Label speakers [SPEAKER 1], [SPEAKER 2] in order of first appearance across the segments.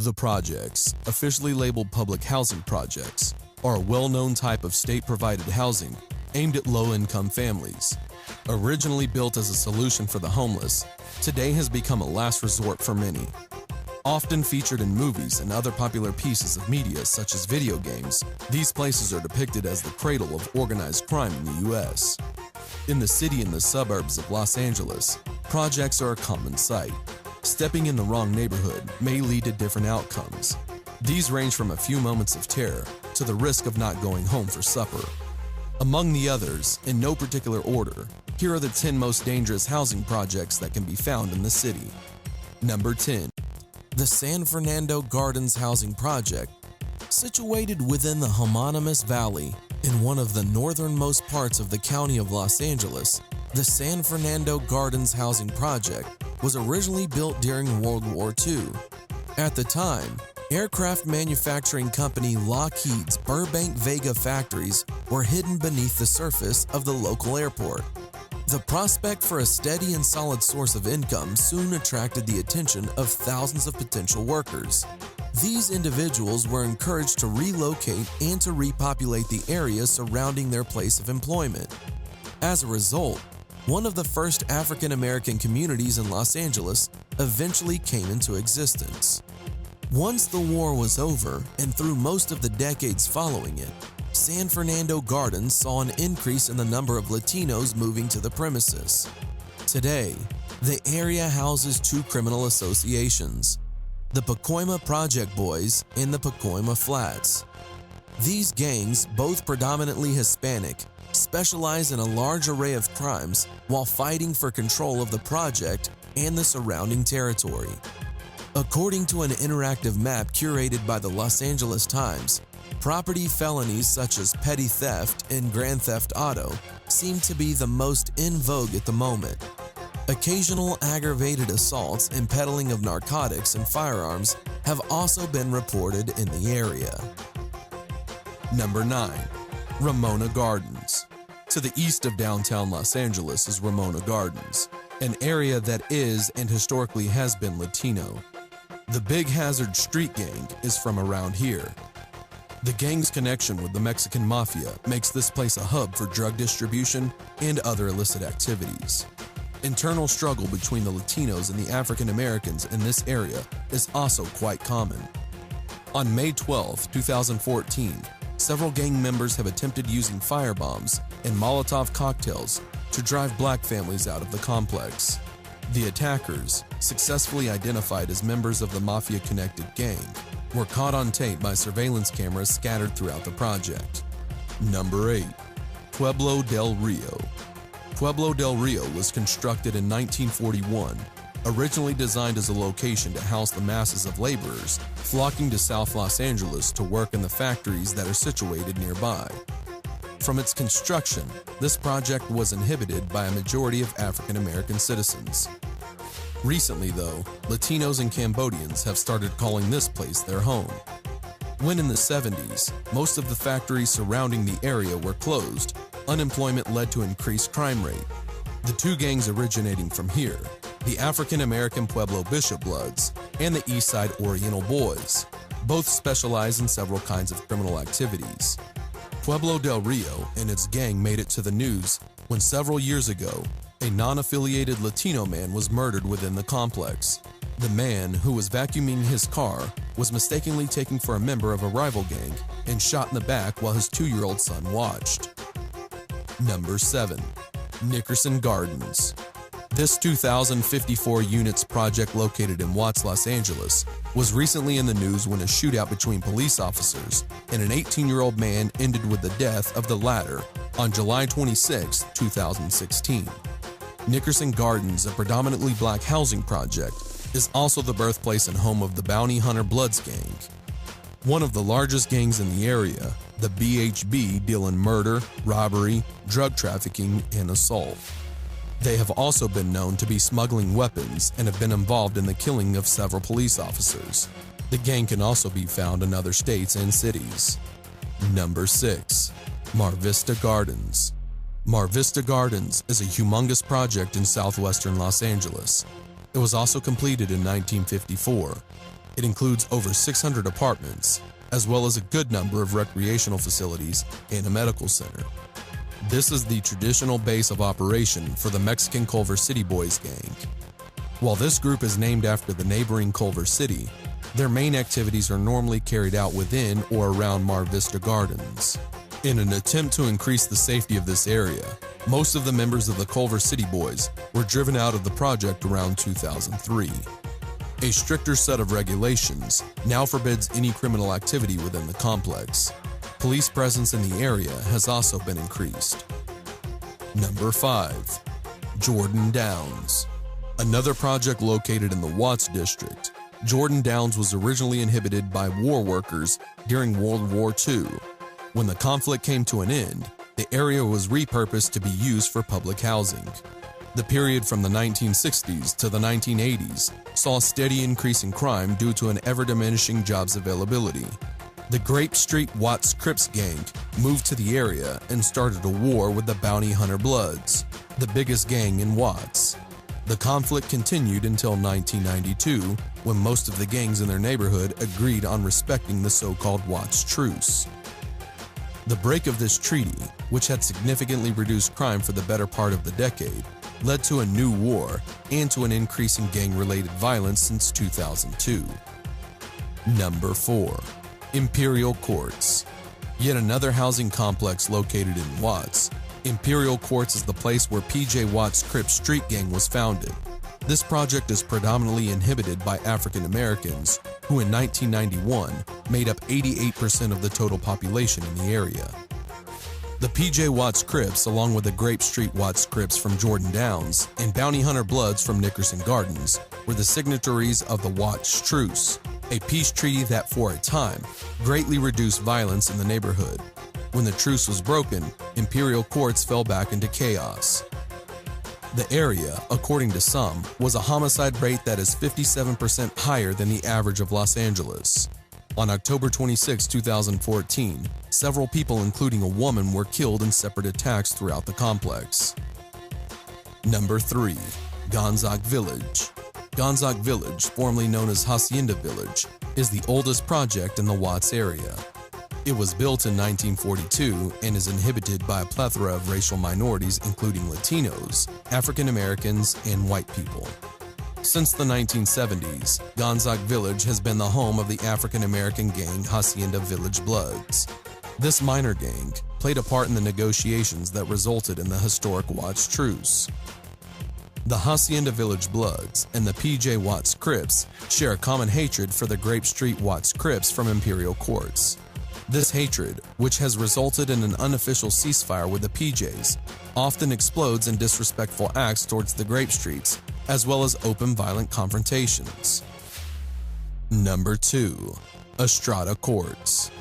[SPEAKER 1] The projects, officially labeled public housing projects, are a well-known type of state-provided housing aimed at low-income families. Originally built as a solution for the homeless, today has become a last resort for many. Often featured in movies and other popular pieces of media such as video games, these places are depicted as the cradle of organized crime in the U.S. In the city and the suburbs of Los Angeles, projects are a common sight. Stepping in the wrong neighborhood may lead to different outcomes. These range from a few moments of terror to the risk of not going home for supper. Among the others, in no particular order, here are the 10 most dangerous housing projects that can be found in the city. Number 10. The San Fernando Gardens Housing Project. Situated within the homonymous valley in one of the northernmost parts of the county of Los Angeles, the San Fernando Gardens Housing Project was originally built during World War II. At the time, aircraft manufacturing company Lockheed's Burbank Vega factories were hidden beneath the surface of the local airport. The prospect for a steady and solid source of income soon attracted the attention of thousands of potential workers. These individuals were encouraged to relocate and to repopulate the area surrounding their place of employment. As a result, one of the first African American communities in Los Angeles eventually came into existence. Once the war was over, and through most of the decades following it, San Fernando Gardens saw an increase in the number of Latinos moving to the premises. Today, the area houses two criminal associations, the Pacoima Project Boys and the Pacoima Flats. These gangs, both predominantly Hispanic, specialize in a large array of crimes while fighting for control of the project and the surrounding territory. According to an interactive map curated by the Los Angeles Times, property felonies such as petty theft and grand theft auto seem to be the most in vogue at the moment. Occasional aggravated assaults and peddling of narcotics and firearms have also been reported in the area. Number 9. Ramona Gardens. To the east of downtown Los Angeles is Ramona Gardens, an area that is and historically has been Latino. The Big Hazard Street Gang is from around here. The gang's connection with the Mexican Mafia makes this place a hub for drug distribution and other illicit activities. Internal struggle between the Latinos and the African Americans in this area is also quite common. On May 12, 2014, several gang members have attempted using firebombs and Molotov cocktails to drive black families out of the complex. The attackers, successfully identified as members of the Mafia-connected gang, were caught on tape by surveillance cameras scattered throughout the project. Number 8. Pueblo Del Rio. Pueblo Del Rio was constructed in 1941, originally designed as a location to house the masses of laborers flocking to South Los Angeles to work in the factories that are situated nearby. From its construction, this project was inhibited by a majority of African American citizens. Recently, though, Latinos and Cambodians have started calling this place their home. When in the 70s, most of the factories surrounding the area were closed, unemployment led to increased crime rate. The two gangs originating from here, the African American Pueblo Bishop Bloods and the Eastside Oriental Boys, both specialize in several kinds of criminal activities. Pueblo Del Rio and its gang made it to the news when several years ago, a non-affiliated Latino man was murdered within the complex. The man, who was vacuuming his car, was mistakenly taken for a member of a rival gang and shot in the back while his 2-year-old son watched. Number 7. Nickerson Gardens. This 2,054 units project located in Watts, Los Angeles, was recently in the news when a shootout between police officers and an 18-year-old man ended with the death of the latter on July 26, 2016. Nickerson Gardens, a predominantly black housing project, is also the birthplace and home of the Bounty Hunter Bloods gang. One of the largest gangs in the area, the BHB deal in murder, robbery, drug trafficking, and assault. They have also been known to be smuggling weapons and have been involved in the killing of several police officers. The gang can also be found in other states and cities. Number 6. Mar Vista Gardens. Mar Vista Gardens is a humongous project in southwestern Los Angeles. It was also completed in 1954. It includes over 600 apartments, as well as a good number of recreational facilities and a medical center. This is the traditional base of operation for the Mexican Culver City Boys gang. While this group is named after the neighboring Culver City, their main activities are normally carried out within or around Vista Gardens. In an attempt to increase the safety of this area, most of the members of the Culver City Boys were driven out of the project around 2003. A stricter set of regulations now forbids any criminal activity within the complex. Police presence in the area has also been increased. Number 5. Jordan Downs. Another project located in the Watts district, Jordan Downs was originally inhabited by war workers during World War II. When the conflict came to an end, the area was repurposed to be used for public housing. The period from the 1960s to the 1980s saw a steady increase in crime due to an ever-diminishing jobs availability. The Grape Street Watts Crips gang moved to the area and started a war with the Bounty Hunter Bloods, the biggest gang in Watts. The conflict continued until 1992, when most of the gangs in their neighborhood agreed on respecting the so-called Watts Truce. The break of this treaty, which had significantly reduced crime for the better part of the decade, led to a new war and to an increase in gang-related violence since 2002. Number 4. Imperial Courts. Yet another housing complex located in Watts, Imperial Courts is the place where P.J. Watts' Crip Street Gang was founded. This project is predominantly inhabited by African Americans, who in 1991 made up 88% of the total population in the area. The P.J. Watts Crips, along with the Grape Street Watts Crips from Jordan Downs and Bounty Hunter Bloods from Nickerson Gardens, were the signatories of the Watts Truce, a peace treaty that for a time greatly reduced violence in the neighborhood. When the truce was broken, Imperial Courts fell back into chaos. The area, according to some, was a homicide rate that is 57% higher than the average of Los Angeles. On October 26, 2014, several people, including a woman, were killed in separate attacks throughout the complex. Number 3. Dhansak Village. Dhansak Village, formerly known as Hacienda Village, is the oldest project in the Watts area. It was built in 1942 and is inhabited by a plethora of racial minorities including Latinos, African Americans, and white people. Since the 1970s, Dhansak Village has been the home of the African American gang Hacienda Village Bloods. This minor gang played a part in the negotiations that resulted in the historic Watts Truce. The Hacienda Village Bloods and the P.J. Watts Crips share a common hatred for the Grape Street Watts Crips from Imperial Courts. This hatred, which has resulted in an unofficial ceasefire with the PJs, often explodes in disrespectful acts towards the Grape Streets, as well as open violent confrontations. Number 2. Estrada Courts.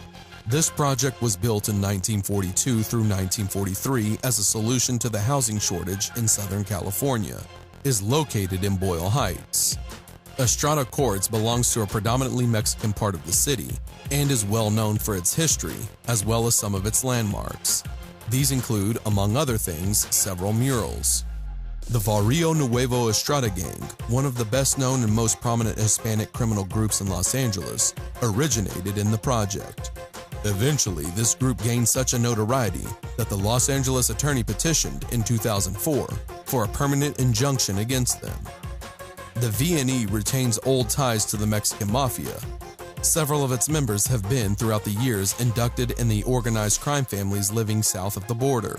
[SPEAKER 1] This project was built in 1942 through 1943 as a solution to the housing shortage in Southern California, is located in Boyle Heights. Estrada Courts belongs to a predominantly Mexican part of the city and is well known for its history as well as some of its landmarks. These include, among other things, several murals. The Barrio Nuevo Estrada Gang, one of the best known and most prominent Hispanic criminal groups in Los Angeles, originated in the project. Eventually, this group gained such a notoriety that the Los Angeles attorney petitioned in 2004 for a permanent injunction against them. The VNE retains old ties to the Mexican Mafia. Several of its members have been, throughout the years, inducted in the organized crime families living south of the border.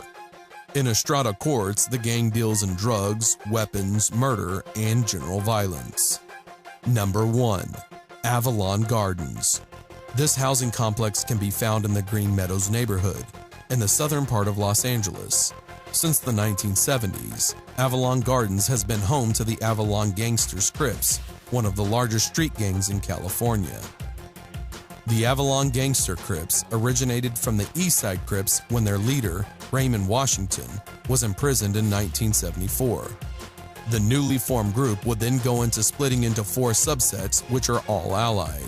[SPEAKER 1] In Estrada Courts, the gang deals in drugs, weapons, murder, and general violence. Number 1. Avalon Gardens. This housing complex can be found in the Green Meadows neighborhood, in the southern part of Los Angeles. Since the 1970s, Avalon Gardens has been home to the Avalon Gangsters Crips, one of the largest street gangs in California. The Avalon Gangster Crips originated from the East Side Crips when their leader, Raymond Washington, was imprisoned in 1974. The newly formed group would then go into splitting into 4 subsets, which are all allied.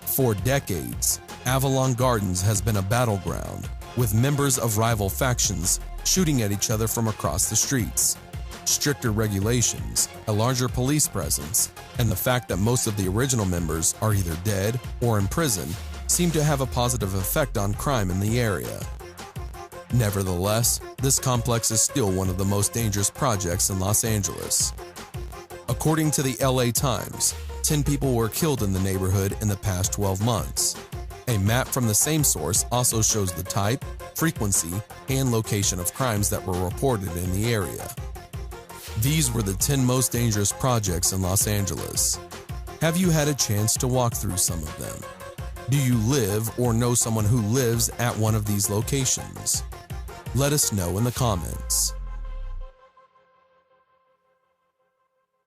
[SPEAKER 1] For decades, Avalon Gardens has been a battleground, with members of rival factions shooting at each other from across the streets. stricter regulations, a larger police presence, and the fact that most of the original members are either dead or in prison seem to have a positive effect on crime in the area. Nevertheless, this complex is still one of the most dangerous projects in Los Angeles. According to the LA Times, 10 people were killed in the neighborhood in the past 12 months. A map from the same source also shows the type, frequency, and location of crimes that were reported in the area. These were the 10 most dangerous projects in Los Angeles. Have you had a chance to walk through some of them? Do you live or know someone who lives at one of these locations? Let us know in the comments.